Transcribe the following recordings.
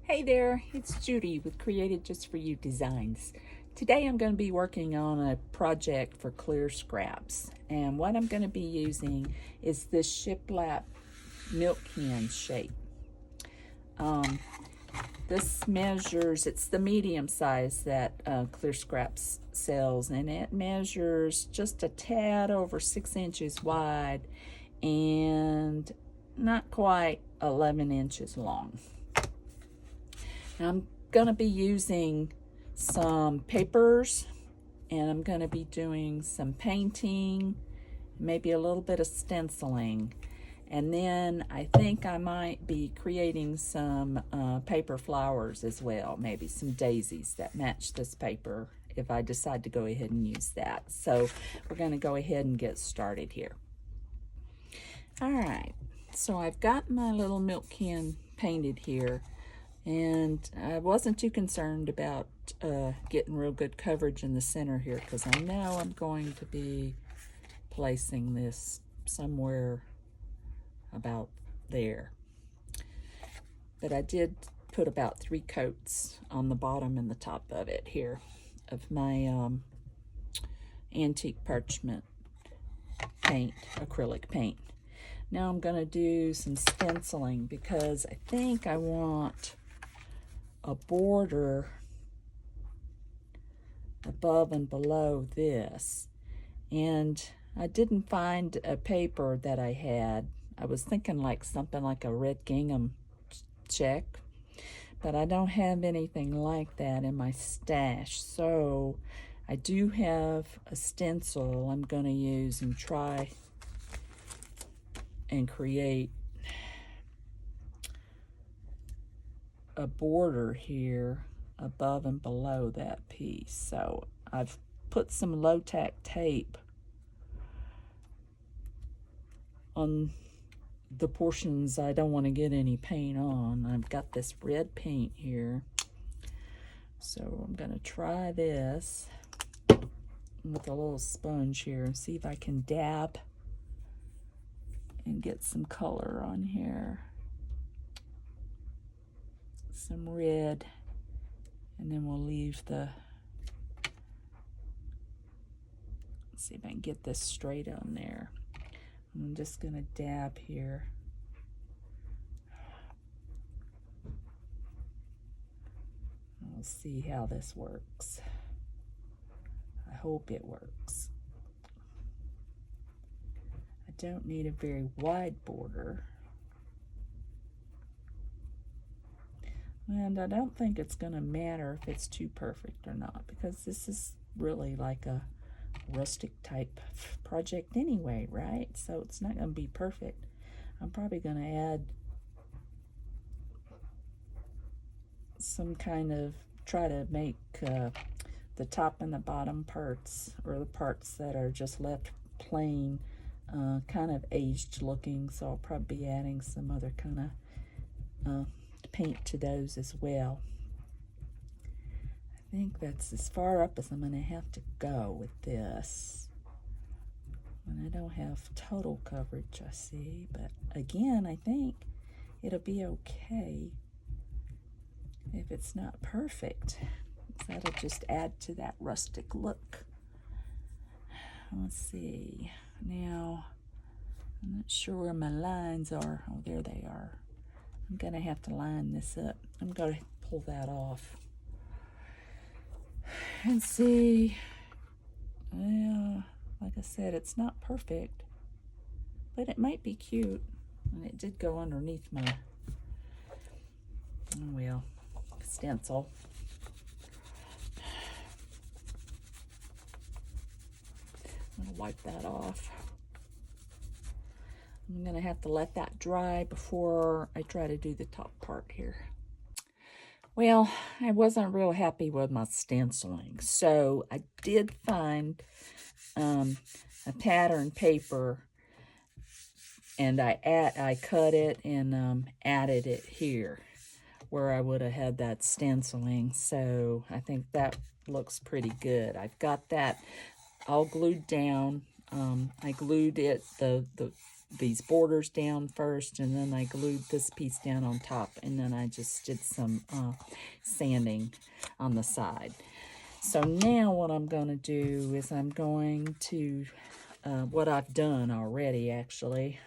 Hey there, it's Judy with Created Just For You Designs. Today I'm going to be working on a project for clear scraps, and what I'm going to be using is this Shiplap Milk Can Shape. This measures, it's the medium size that Clear Scraps sells, and it measures just a tad over 6 inches wide and not quite 11 inches long. Now I'm going to be using some papers, and I'm going to be doing some painting, maybe a little bit of stenciling, and then I think I might be creating some paper flowers as well, maybe some daisies that match this paper if I decide to go ahead and use that. So we're going to go ahead and get started here. All right, so I've got my little milk can painted here. And I wasn't too concerned about getting real good coverage in the center here, because I know I'm going to be placing this somewhere about there. But I did put about 3 coats on the bottom and the top of it here of my antique parchment paint, acrylic paint. Now I'm going to do some stenciling because I think I want a border above and below this, and I didn't find a paper that I had. I was thinking like something like a red gingham check, but I don't have anything like that in my stash. So I do have a stencil I'm going to use and try and create a border here above and below that piece. So I've put some low-tack tape on the portions I don't want to get any paint on. I've got this red paint here, so I'm going to try this with a little sponge here and see if I can dab and get some color on here. Some red, and then we'll leave the, let's see if I can get this straight on there. I'm just gonna dab here. We'll see how this works. I hope it works. I don't need a very wide border. And I don't think it's going to matter if it's too perfect or not, because this is really like a rustic type project anyway, right? So it's not going to be perfect. I'm probably going to add some kind of, try to make the top and the bottom parts, or the parts that are just left plain, kind of aged looking. So I'll probably be adding some other kind of paint to those as well. I think that's as far up as I'm going to have to go with this. And I don't have total coverage, I see, but again, I think it'll be okay if it's not perfect. That'll just add to that rustic look. Let's see. Now, I'm not sure where my lines are. Oh, there they are. I'm going to have to line this up. I'm going to pull that off and see. Yeah, like I said, it's not perfect, but it might be cute. And it did go underneath my, oh well, stencil. I'm going to wipe that off. I'm going to have to let that dry before I try to do the top part here. Well, I wasn't real happy with my stenciling, so I did find a pattern paper, and I cut it and added it here where I would have had that stenciling. So I think that looks pretty good. I've got that all glued down. I glued it, the these borders down first, and then I glued this piece down on top, and then I just did some sanding on the side. So now what I'm going to do is I'm going to, what I've done already actually,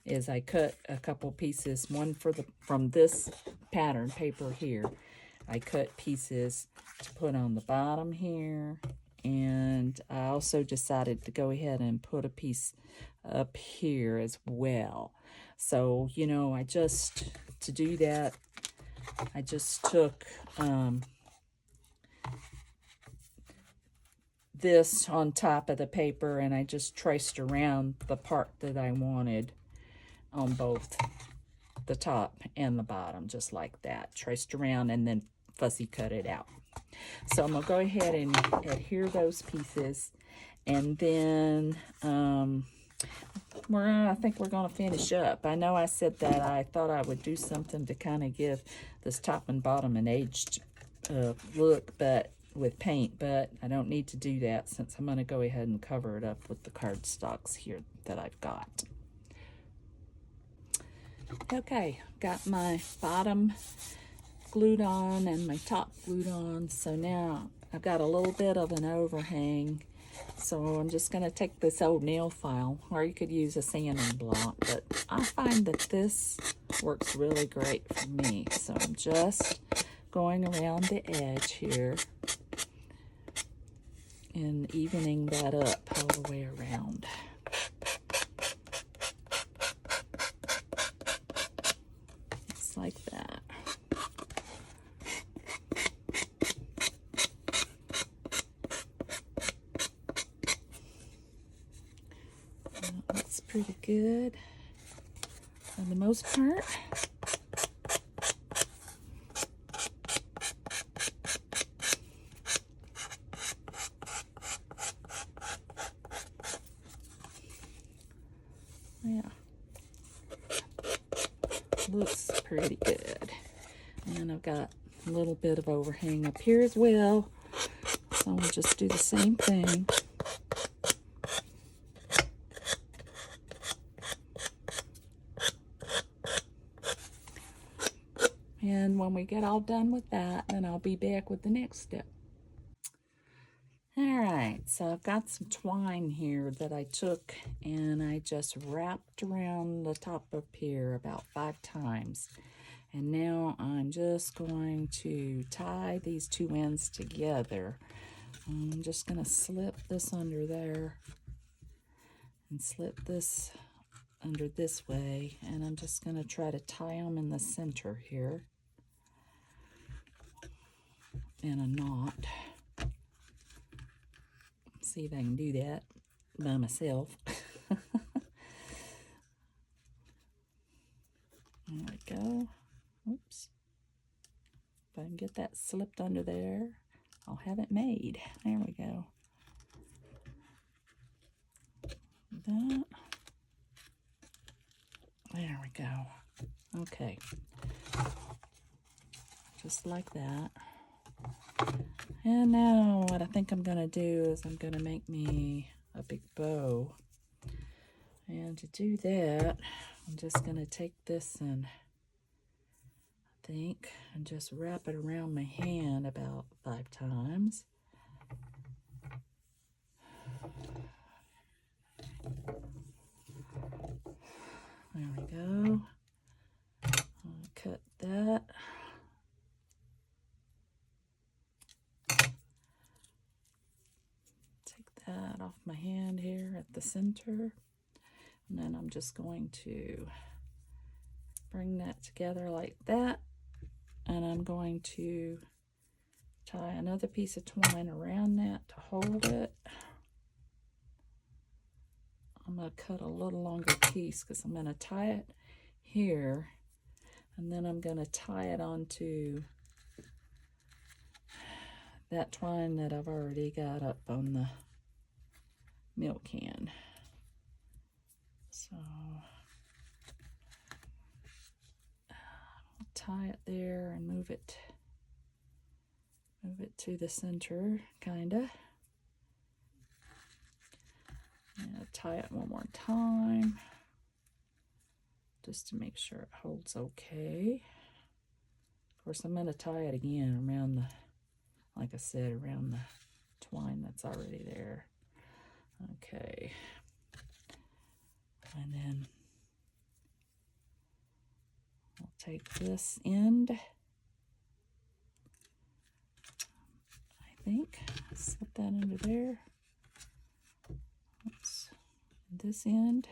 is I cut a couple pieces, one from this pattern paper here. I cut pieces to put on the bottom here, and I also decided to go ahead and put a piece up here as well. So, you know, to do that, I just took this on top of the paper, and I just traced around the part that I wanted on both the top and the bottom, just like that. Traced around and then fussy cut it out. So I'm going to go ahead and adhere those pieces, and then I think we're going to finish up. I know I said that I thought I would do something to kind of give this top and bottom an aged look, but with paint, but I don't need to do that since I'm going to go ahead and cover it up with the cardstocks here that I've got. Okay, got my bottom glued on and my top glued on, so now I've got a little bit of an overhang, so I'm just going to take this old nail file, or you could use a sanding block, but I find that this works really great for me, so I'm just going around the edge here and evening that up all the way around. Just like that. That's pretty good for the most part. Yeah, looks pretty good. And I've got a little bit of overhang up here as well, so I'll just do the same thing. And when we get all done with that, then I'll be back with the next step. Alright, so I've got some twine here that I took and I just wrapped around the top up here about 5 times. And now I'm just going to tie these two ends together. I'm just going to slip this under there and slip this under this way, and I'm just going to try to tie them in the center here in a knot. See if I can do that by myself. There we go. Oops. If I can get that slipped under there, I'll have it made. There we go. That. There we go. Okay. Just like that. And now what I think I'm going to do is I'm going to make me a big bow. And to do that, I'm just going to take this and and just wrap it around my hand about 5 times. There we go. I'll cut that. Take that off my hand here at the center. And then I'm just going to bring that together like that. And I'm going to tie another piece of twine around that to hold it. I'm going to cut a little longer piece because I'm going to tie it here, and then I'm going to tie it onto that twine that I've already got up on the milk can. So I'll tie it there and move it to the center, kinda. And I'll tie it one more time. just to make sure it holds okay. Of course, I'm going to tie it again around the, like I said, around the twine that's already there. Okay. And then I'll take this end, I think, slip that under there. Oops. This end,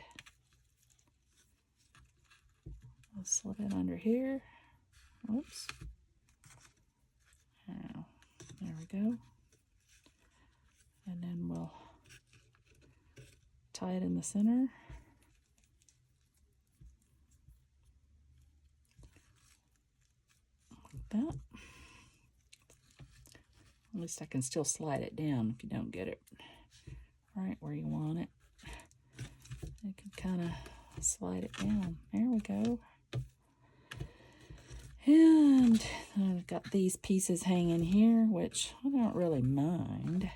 I'll slip it under here. Oops. Now, there we go. And then we'll tie it in the center. Like that. At least I can still slide it down if you don't get it right where you want it. You can kind of slide it down. There we go. And I've got these pieces hanging here, which I don't really mind.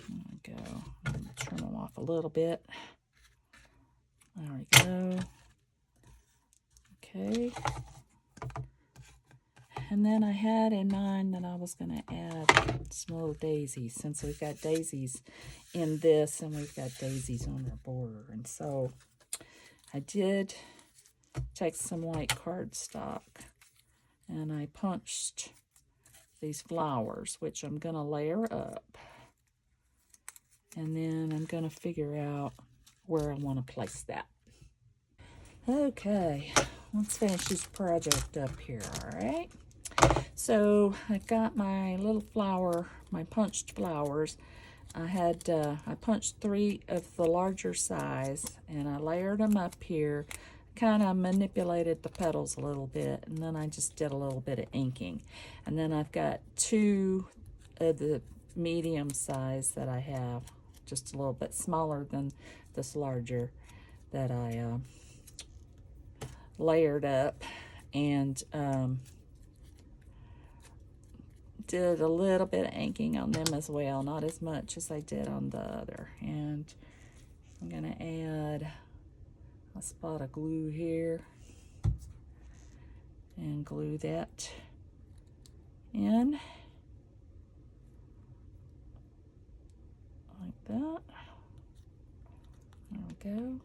There we go. I'm going to trim them off a little bit. There we go. Okay. And then I had in mind that I was going to add some little daisies, since we've got daisies in this and we've got daisies on our border. And so I did take some white cardstock and I punched these flowers, which I'm going to layer up. And then I'm going to figure out where I want to place that. Okay, let's finish this project up here, all right? So I've got my little flower, my punched flowers. I punched 3 of the larger size and I layered them up here, kind of manipulated the petals a little bit, and then I just did a little bit of inking. And then I've got 2 of the medium size that I have, just a little bit smaller than this larger, that I layered up and did a little bit of inking on them as well, not as much as I did on the other. And I'm going to add a spot of glue here and glue that in like that. There we go.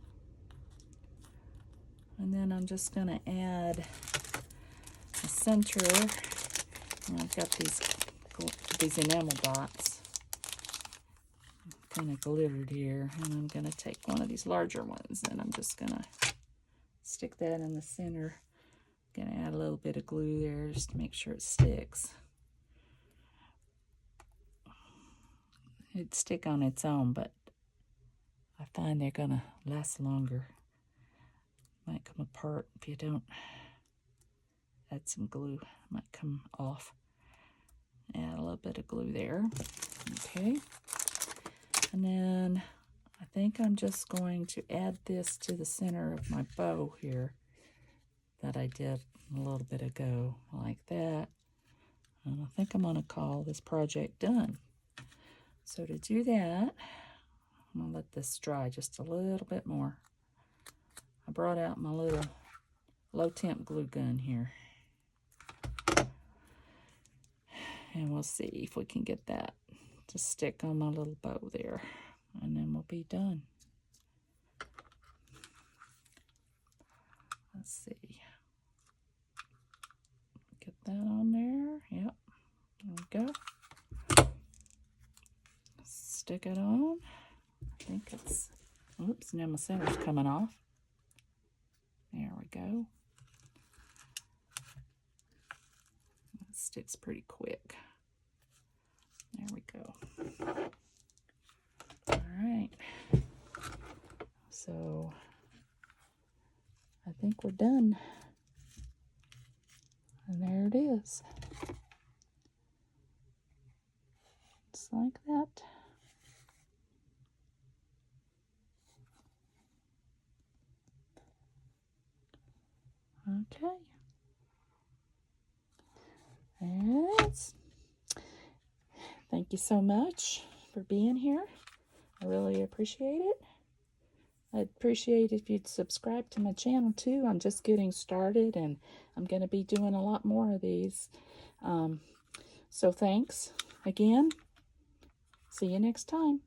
And then I'm just going to add a center. I've got these enamel dots kind of glittered here, and I'm going to take one of these larger ones and I'm just going to stick that in the center. I'm going to add a little bit of glue there just to make sure it sticks. It'd stick on its own, but I find they're going to last longer. Might come apart if you don't add some glue. Might come off. Add a little bit of glue there. Okay. And then I think I'm just going to add this to the center of my bow here that I did a little bit ago, like that. And I think I'm going to call this project done. So to do that, I'm going to let this dry just a little bit more. I brought out my little low temp glue gun here. And we'll see if we can get that to stick on my little bow there. And then we'll be done. Let's see. Get that on there. Yep. There we go. Stick it on. I think it's, oops, now my center's coming off. There we go. That sticks pretty quick. There we go. All right. So I think we're done. And there it is. Just like that. Okay. Thank you so much for being here. I really appreciate it. I'd appreciate if you'd subscribe to my channel too. I'm just getting started, and I'm going to be doing a lot more of these. So thanks again. See you next time.